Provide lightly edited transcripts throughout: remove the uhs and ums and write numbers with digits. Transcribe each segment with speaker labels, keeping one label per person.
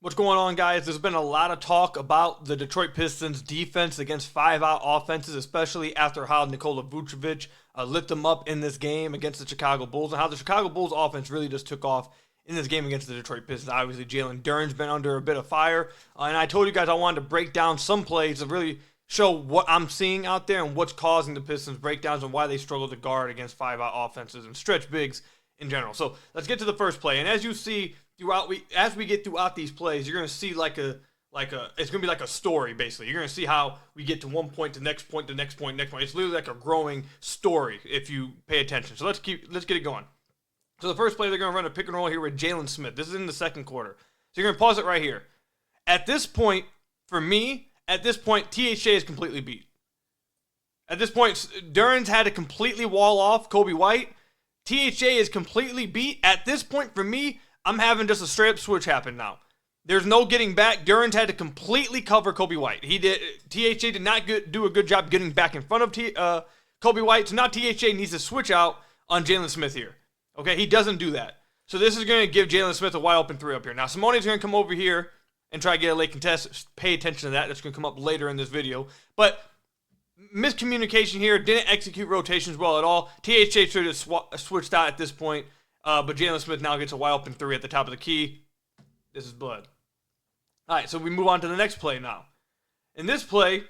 Speaker 1: What's going on, guys? There's been a lot of talk about the Detroit Pistons defense against five-out offenses, especially after how Nikola Vucevic lit them up in this game against the Chicago Bulls, and how the Chicago Bulls offense really just took off in this game against the Detroit Pistons. Obviously, Jaylen Duren's been under a bit of fire, and I told you guys I wanted to break down some plays to really show what I'm seeing out there and what's causing the Pistons breakdowns and why they struggle to guard against five-out offenses and stretch bigs in general. So let's get to the first play, and as you see, as we get throughout these plays, you're gonna see it's gonna be like a story basically. You're gonna see how we get to one point, the next point, the next point, next point. It's literally like a growing story if you pay attention. So let's get it going. So the first play, they're gonna run a pick and roll here with Jalen Smith. This is in the second quarter. So you're gonna pause it right here. At this point, for me, THJ is completely beat. At this point, Duren's had to completely wall off Kobe White. THJ is completely beat. At this point, for me, I'm having just a straight-up switch happen now. There's no getting back. Duren's had to completely cover Kobe White. THJ did not do a good job getting back in front of Kobe White, so now THJ needs to switch out on Jalen Smith here. Okay, he doesn't do that. So this is going to give Jalen Smith a wide-open three up here. Now, Simone's going to come over here and try to get a late contest. Pay attention to that. That's going to come up later in this video. But miscommunication here. Didn't execute rotations well at all. THJ should have switched out at this point. But Jalen Smith now gets a wide open three at the top of the key. This is blood. All right, so we move on to the next play now. In this play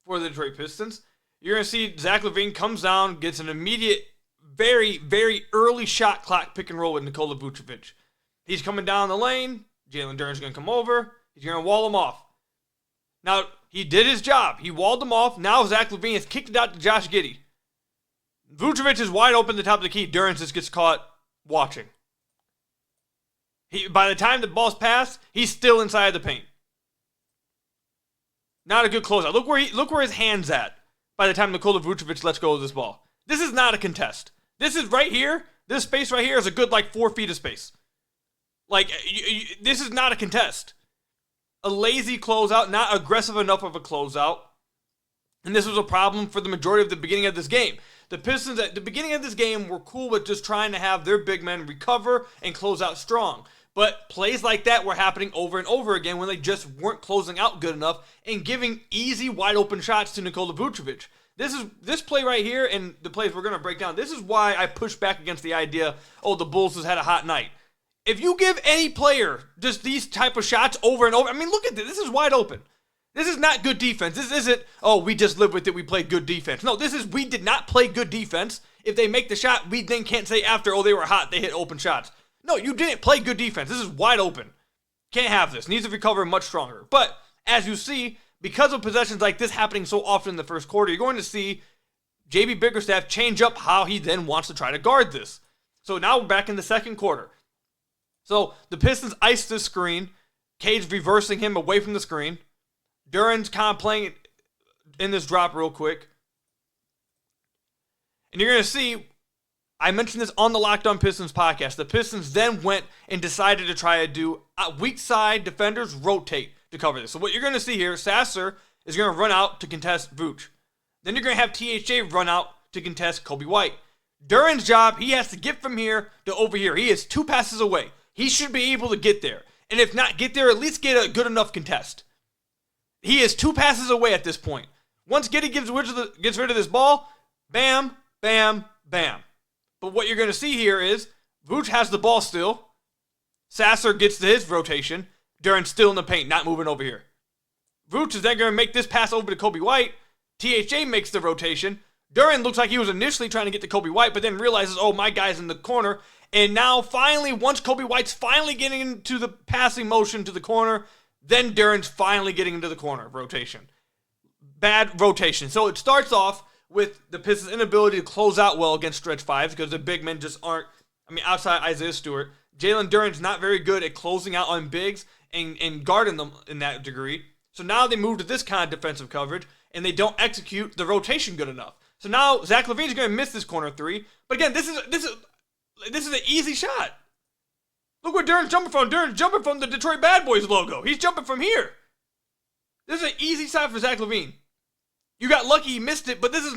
Speaker 1: for the Detroit Pistons, you're going to see Zach LaVine comes down, gets an immediate, very, very early shot clock pick and roll with Nikola Vucevic. He's coming down the lane. Jalen Duren's going to come over. He's going to wall him off. Now, he did his job. He walled him off. Now Zach LaVine has kicked it out to Josh Giddey. Vucevic is wide open at the top of the key. Duren just gets caught watching. By the time the ball's passed, he's still inside the paint. Not a good closeout. Look where his hand's at by the time Nikola Vucevic lets go of this ball. This is not a contest. This is right here. This space right here is a good 4 feet of space. This is not a contest. A lazy closeout, not aggressive enough of a closeout. And this was a problem for the majority of the beginning of this game. The Pistons at the beginning of this game were cool with just trying to have their big men recover and close out strong. But plays like that were happening over and over again when they just weren't closing out good enough and giving easy, wide open shots to Nikola Vucevic. This play right here and the plays we're going to break down, this is why I push back against the idea, the Bulls has had a hot night. If you give any player just these type of shots over and over, look at this. This is wide open. This is not good defense. This isn't, we just live with it, we played good defense. No, this is, we did not play good defense. If they make the shot, we then can't say after, they were hot, they hit open shots. No, you didn't play good defense. This is wide open. Can't have this. Needs to recover much stronger. But, as you see, because of possessions like this happening so often in the first quarter, you're going to see J.B. Bickerstaff change up how he then wants to try to guard this. So now we're back in the second quarter. So, the Pistons ice this screen. Cade's reversing him away from the screen. Duren's kind of playing in this drop real quick. And you're going to see, I mentioned this on the Locked On Pistons podcast. The Pistons then went and decided to try to do weak side defenders rotate to cover this. So what you're going to see here, Sasser is going to run out to contest Vooch. Then you're going to have THJ run out to contest Kobe White. Duren's job, he has to get from here to over here. He is 2 passes away. He should be able to get there. And if not get there, at least get a good enough contest. He is 2 passes away at this point. Once Giddey gets rid of this ball, bam, bam, bam. But what you're going to see here is Vooch has the ball still. Sasser gets to his rotation. Duren's still in the paint, not moving over here. Vooch is then going to make this pass over to Kobe White. THJ makes the rotation. Duren looks like he was initially trying to get to Kobe White, but then realizes, my guy's in the corner. And now finally, once Kobe White's finally getting into the passing motion to the corner, then Duren's finally getting into the corner rotation. Bad rotation. So it starts off with the Pistons' inability to close out well against stretch fives because the big men just aren't, outside Isaiah Stewart. Jalen Duren's not very good at closing out on bigs and guarding them in that degree. So now they move to this kind of defensive coverage and they don't execute the rotation good enough. So now Zach LaVine's going to miss this corner three. But again, this is an easy shot. Look where Duren's jumping from. Duren's jumping from the Detroit Bad Boys logo. He's jumping from here. This is an easy shot for Zach LaVine. You got lucky he missed it, but this is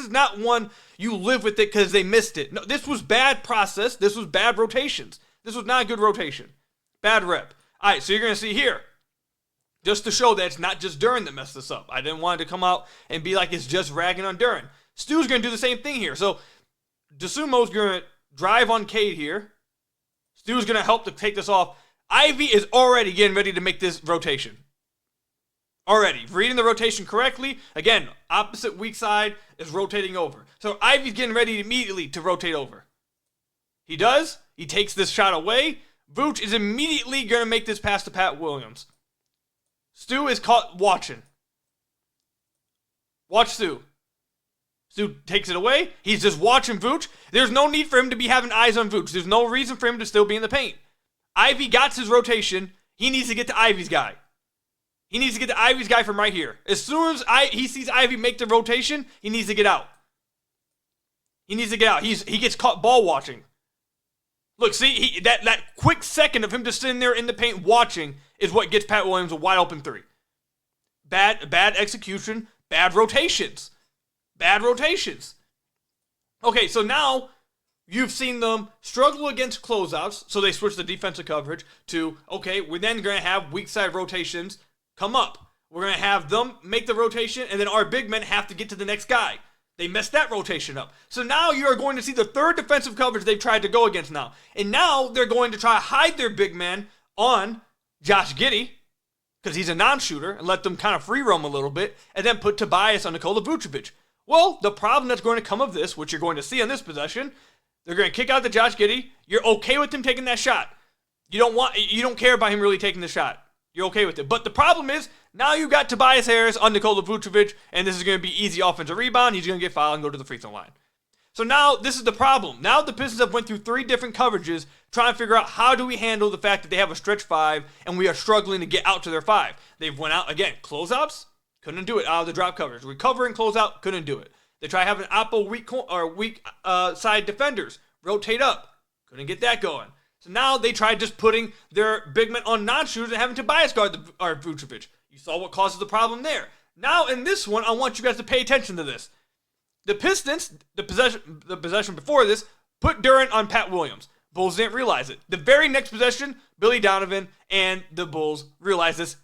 Speaker 1: not one you live with it because they missed it. No, this was bad process. This was bad rotations. This was not a good rotation. Bad rep. All right, so you're going to see here, just to show that it's not just Duren that messed this up. I didn't want it to come out and be like it's just ragging on Duren. Stu's going to do the same thing here. So DeSumo's going to drive on Cade here. Stu's going to help to take this off. Ivy is already getting ready to make this rotation. Already. Reading the rotation correctly. Again, opposite weak side is rotating over. So Ivy's getting ready immediately to rotate over. He does. He takes this shot away. Vooch is immediately going to make this pass to Pat Williams. Stu is caught watching. Watch Stu. Stu takes it away. He's just watching Vooch. There's no need for him to be having eyes on Vooch. There's no reason for him to still be in the paint. Ivy got his rotation. He needs to get to Ivy's guy. He needs to get to Ivy's guy from right here. As soon as he sees Ivy make the rotation, he needs to get out. He needs to get out. He gets caught ball watching. Look, see, that quick second of him just sitting there in the paint watching is what gets Pat Williams a wide open three. Bad execution, bad rotations. Bad rotations. Okay, so now you've seen them struggle against closeouts, so they switch the defensive coverage to, okay, we're then going to have weak side rotations come up. We're going to have them make the rotation, and then our big men have to get to the next guy. They messed that rotation up. So now you are going to see the third defensive coverage they've tried to go against now. And now they're going to try to hide their big man on Josh Giddey, because he's a non-shooter, and let them kind of free roam a little bit, and then put Tobias on Nikola Vucevic. Well, the problem that's going to come of this, which you're going to see on this possession, they're going to kick out to Josh Giddey. You're okay with him taking that shot. You don't care about him really taking the shot. You're okay with it. But the problem is, now you got Tobias Harris on Nikola Vucevic, and this is going to be easy offensive rebound. He's going to get fouled and go to the free throw line. So now, this is the problem. Now the Pistons have went through 3 different coverages trying to figure out how do we handle the fact that they have a stretch 5, and we are struggling to get out to their 5. They've went out, again, closeouts, couldn't do it out of the drop coverage. Recovering closeout, couldn't do it. They try having oppo weak side defenders rotate up, couldn't get that going. So now they tried just putting their big men on non-shooters and having Tobias guard Vucevic. You saw what causes the problem there. Now in this one, I want you guys to pay attention to this. The Pistons, the possession before this, put Duren on Pat Williams. Bulls didn't realize it. The very next possession, Billy Donovan and the Bulls realized this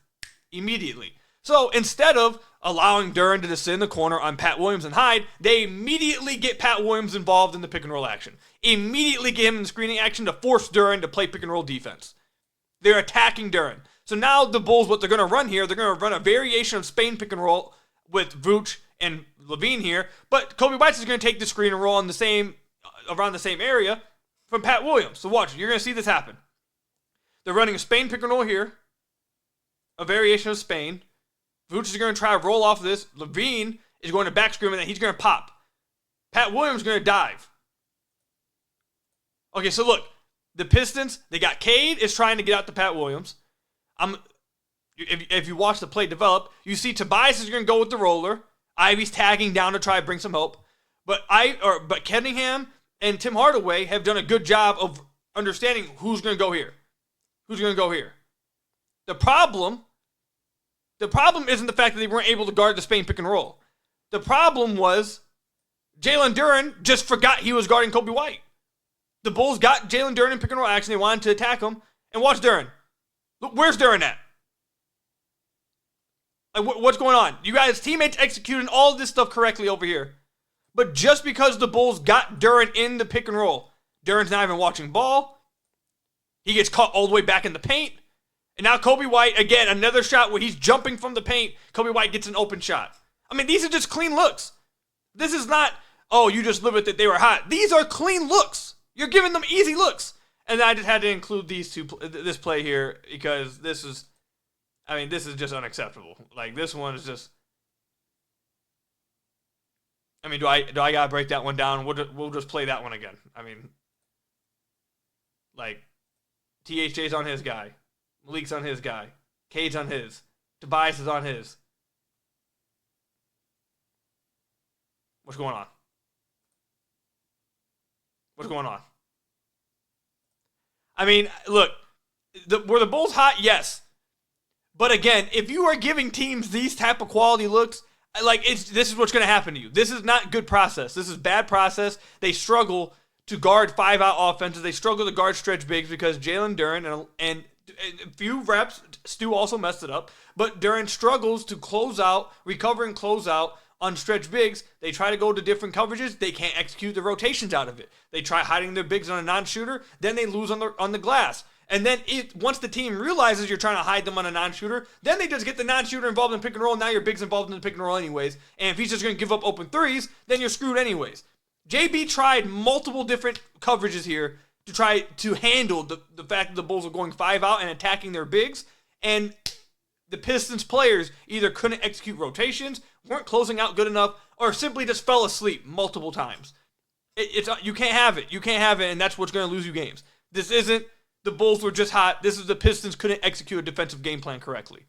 Speaker 1: immediately. So instead of allowing Duren to just sit in the corner on Pat Williams and hide, they immediately get Pat Williams involved in the pick and roll action. Immediately get him in screening action to force Duren to play pick and roll defense. They're attacking Duren. So now the Bulls, what they're going to run here, they're going to run a variation of Spain pick and roll with Vooch and Levine here, but Kobe White is going to take the screen and roll on around the same area from Pat Williams. So watch, you're going to see this happen. They're running a Spain pick and roll here, a variation of Spain. Vooch is going to try to roll off of this. Levine is going to back screen and then he's going to pop. Pat Williams is going to dive. Okay, so look, the Pistons, they got Cade is trying to get out to Pat Williams. If you watch the play develop, you see Tobias is going to go with the roller. Ivy's tagging down to try to bring some help. But Kenningham and Tim Hardaway have done a good job of understanding who's going to go here. Who's going to go here? The problem isn't the fact that they weren't able to guard the Spain pick and roll. The problem was Jaylen Duren just forgot he was guarding Kobe White. The Bulls got Jaylen Duren in pick and roll action. They wanted to attack him. And watch Duren. Look, where's Duren at? Like, what's going on? You guys, teammates executing all of this stuff correctly over here. But just because the Bulls got Duren in the pick and roll, Duren's not even watching ball. He gets caught all the way back in the paint. And now Kobe White, again, another shot where he's jumping from the paint. Kobe White gets an open shot. I mean, these are just clean looks. This is not, oh, you just live with it, they were hot. These are clean looks. You're giving them easy looks. And I just had to include this play here because this is just unacceptable. Like, this one is just, I mean, do I gotta break that one down? We'll just play that one again. I mean, like, THJ's on his guy. Malik's on his guy. Cade's on his. Tobias is on his. What's going on? What's going on? I mean, look, were the Bulls hot? Yes. But again, if you are giving teams these type of quality looks, like, this is what's going to happen to you. This is not good process. This is bad process. They struggle to guard 5-out offenses. They struggle to guard stretch bigs because Jaylen Duren and A few reps, Stu also messed it up, but Duren struggles to close out, recover and close out on stretch bigs. They try to go to different coverages. They can't execute the rotations out of it. They try hiding their bigs on a non-shooter. Then they lose on the glass. And then once the team realizes you're trying to hide them on a non-shooter, then they just get the non-shooter involved in pick and roll. Now your big's involved in the pick and roll anyways. And if he's just going to give up open threes, then you're screwed anyways. JB tried multiple different coverages here to try to handle the fact that the Bulls are going 5 out and attacking their bigs. And the Pistons players either couldn't execute rotations, weren't closing out good enough, or simply just fell asleep multiple times. You can't have it. You can't have it, and that's what's going to lose you games. This isn't the Bulls were just hot. This is the Pistons couldn't execute a defensive game plan correctly.